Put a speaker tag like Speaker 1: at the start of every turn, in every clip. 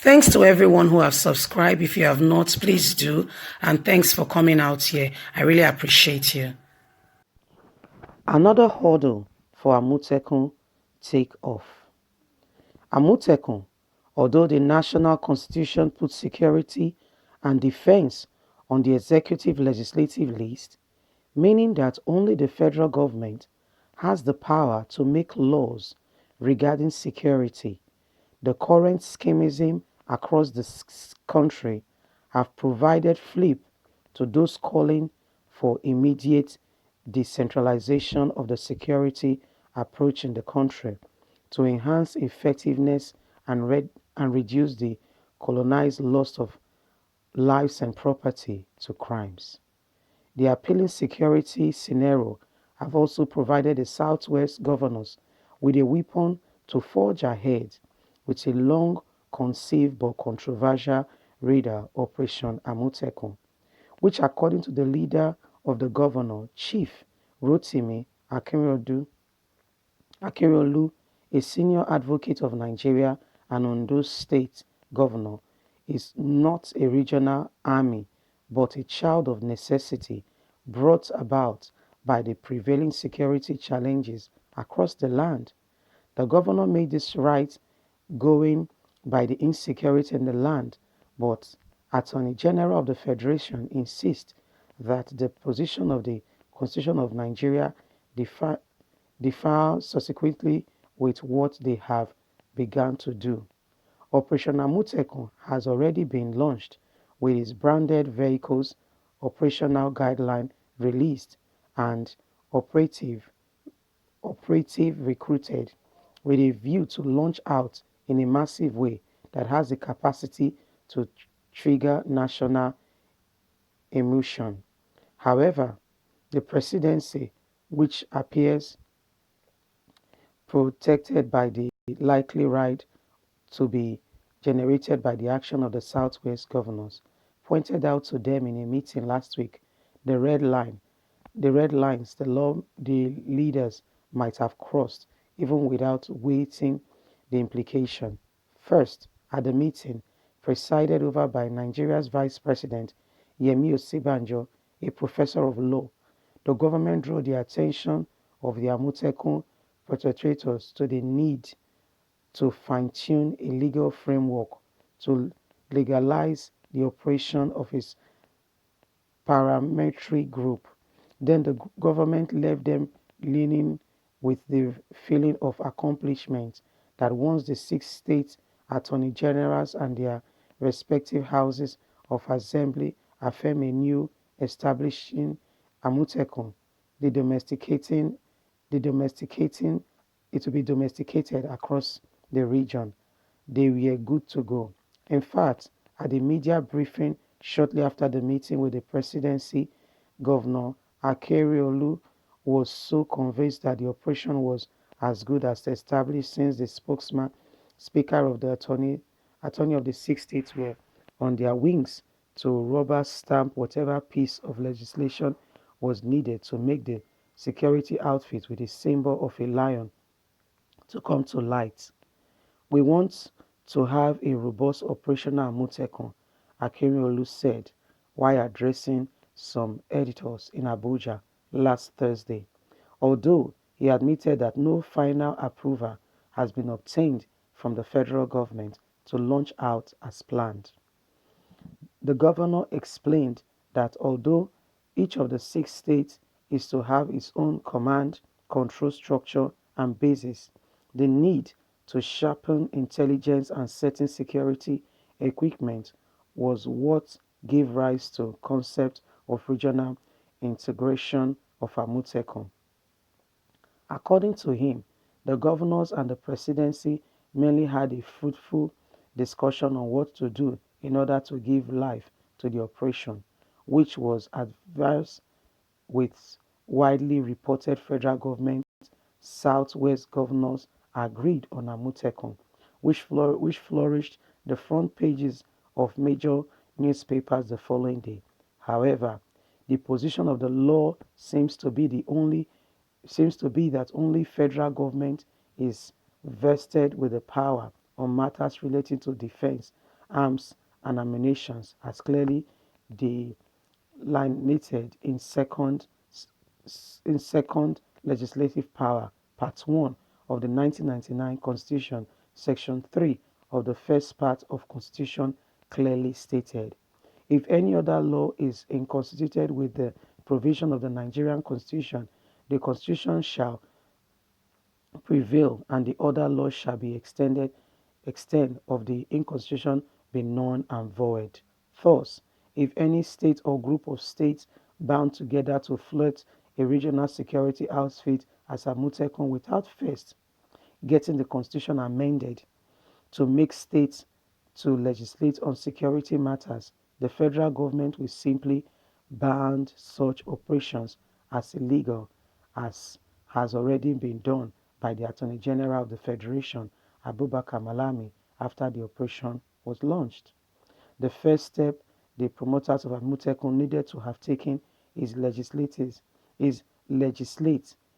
Speaker 1: Thanks to everyone who have subscribed. If you have not, please do. And thanks for coming out here. I really appreciate you. Another hurdle for Amotekun take off. Amotekun, although the national constitution puts security and defense on the executive legislative list, meaning that only the federal government has the power to make laws regarding security. The current schemism across the country have provided flip to those calling for immediate decentralization of the security approach in the country to enhance effectiveness and reduce the colonized loss of lives and property to crimes. The appealing security scenario have also provided the Southwest governors with a weapon to forge ahead with a long-conceived but controversial radar Operation Amotekun, which according to the leader of the governor, Chief Rotimi Akeredolu, a senior advocate of Nigeria and Ondo State governor, is not a regional army but a child of necessity brought about by the prevailing security challenges across the land. The governor made this right going by the insecurity in the land, but Attorney General of the Federation insists that the position of the Constitution of Nigeria differ subsequently with what they have begun to do. Operation Amotekun has already been launched with its branded vehicles, operational guideline released, and operative recruited with a view to launch out in a massive way that has the capacity to trigger national emotion. However, the presidency, which appears protected by the likely right to be generated by the action of the Southwest governors, pointed out to them in a meeting last week the red line, the red lines the leaders might have crossed even without weighing the implication. First, at the meeting, presided over by Nigeria's Vice President Yemi Osibanjo, a professor of law, the government drew the attention of the Amotekun perpetrators to the need to fine-tune a legal framework to legalize the operation of its paramilitary group. Then the government left them leaning with the feeling of accomplishment that once the six state attorney generals and their respective houses of assembly affirm a new establishing Amotekun, the domesticating, the domesticating, it will be domesticated across the region. They were good to go. In fact, at the media briefing shortly after the meeting with the presidency, Governor Akeredolu was so convinced that the operation was as good as established since the speaker of the attorney of the six states were on their wings to rubber stamp whatever piece of legislation was needed to make the security outfit with the symbol of a lion to come to light. We want to have a robust operational Amotekun, Akeredolu said while addressing some editors in Abuja last Thursday, although he admitted that no final approval has been obtained from the federal government to launch out as planned. The governor explained that although each of the six states is to have its own command, control structure, and bases, the need to sharpen intelligence and certain security equipment was what gave rise to concept of regional integration of Amotekun. According to him, the governors and the presidency merely had a fruitful discussion on what to do in order to give life to the operation, which was adverse with widely reported federal government Southwest governors agreed on Amotekun, which flourished the front pages of major newspapers the following day. However, the position of the law seems to be that only federal government is vested with the power on matters relating to defense arms and ammunition as clearly delineated in second legislative power, Part 1 of the 1999 Constitution, Section 3 of the first part of Constitution clearly stated. If any other law is inconsistent with the provision of the Nigerian Constitution, the Constitution shall prevail and the other law shall be extent of the inconstitution be null and void. Thus, if any state or group of states bound together to float a regional security outfit as Amotekun without first getting the constitution amended to make states to legislate on security matters, the federal government will simply ban such operations as illegal, as has already been done by the Attorney General of the Federation, Abubakar Malami, after the operation was launched. The first step the promoters of Amotekun needed to have taken is legislate.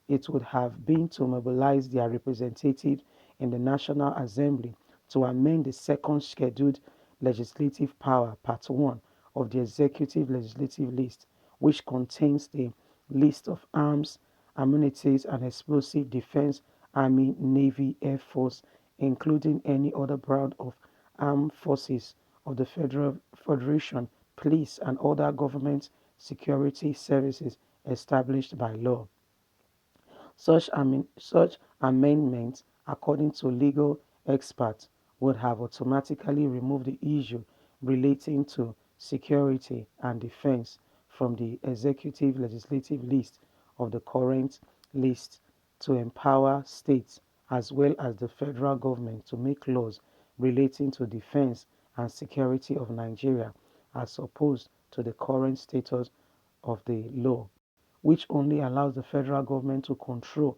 Speaker 1: It would have been to mobilize their representatives in the National Assembly to amend the second scheduled legislative power, Part 1 of the Executive Legislative List, which contains the list of arms, ammunitions, and explosive defense, Army, Navy, Air Force, including any other brand of armed forces of the Federation, police, and other government security services established by law. Such amendments, according to legal experts, would have automatically removed the issue relating to security and defense from the executive legislative list of the current list to empower states as well as the federal government to make laws relating to defense and security of Nigeria as opposed to the current status of the law, which only allows the federal government to control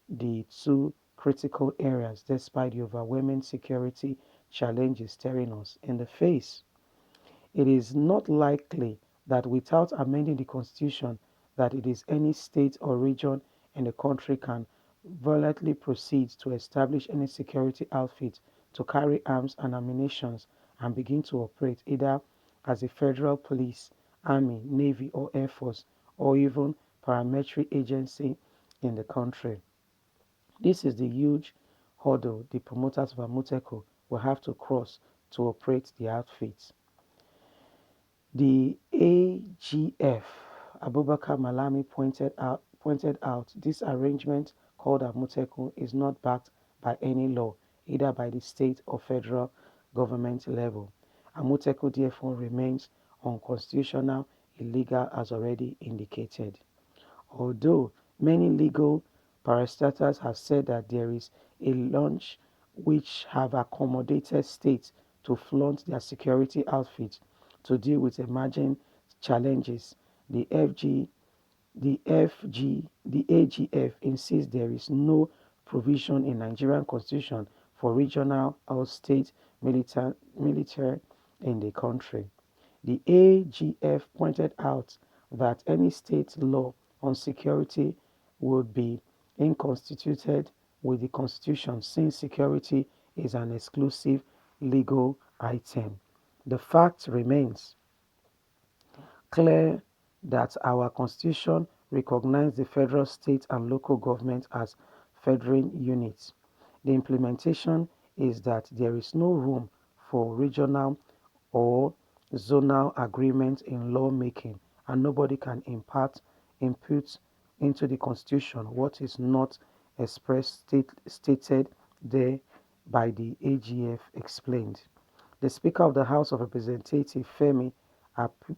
Speaker 1: the two critical areas despite the overwhelming security challenges staring us in the face. It is not likely that without amending the constitution that it is any state or region in the country can violently proceed to establish any security outfit to carry arms and ammunition and begin to operate either as a federal police, army, navy or air force or even paramilitary agency in the country. This is the huge hurdle the promoters of Amotekun will have to cross to operate the outfit. The AGF, Abubakar Malami, pointed out this arrangement called Amotekun is not backed by any law, either by the state or federal government level. Amotekun therefore remains unconstitutional, illegal as already indicated. Although many legal parastatals have said that there is a launch which have accommodated states to flaunt their security outfits to deal with emerging challenges, the AGF insists there is no provision in Nigerian constitution for regional or state military in the country. The AGF pointed out that any state law on security would be inconstituted with the Constitution since security is an exclusive legal item. The fact remains clear that our Constitution recognizes the federal, state, and local government as federal units. The implementation is that there is no room for regional or zonal agreement in lawmaking, and nobody can input into the Constitution what is not stated there by the AGF explained. The Speaker of the House of Representatives, Femi,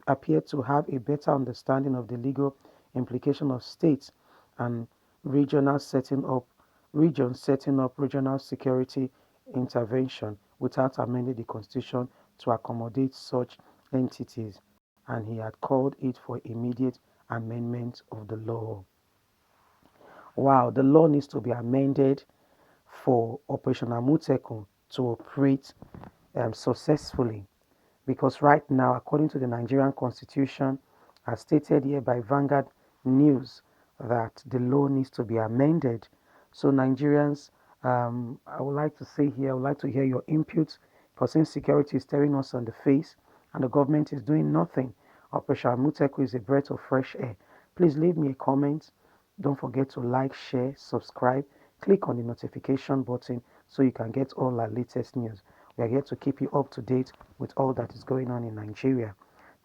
Speaker 1: appeared to have a better understanding of the legal implication of states and regional setting up regions setting up regional security intervention without amending the constitution to accommodate such entities, and he had called it for immediate amendment of the law. Wow, the law needs to be amended for Operation Amotekun to operate successfully. Because right now, according to the Nigerian Constitution, as stated here by Vanguard News, that the law needs to be amended. So Nigerians, I would like to say here, I would like to hear your input. Because insecurity is staring us on the face and the government is doing nothing. Operation Amotekun is a breath of fresh air. Please leave me a comment. Don't forget to like, share, subscribe. Click on the notification button so you can get all our latest news. We are here to keep you up to date with all that is going on in Nigeria.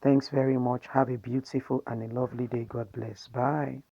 Speaker 1: Thanks very much. Have a beautiful and a lovely day. God bless. Bye.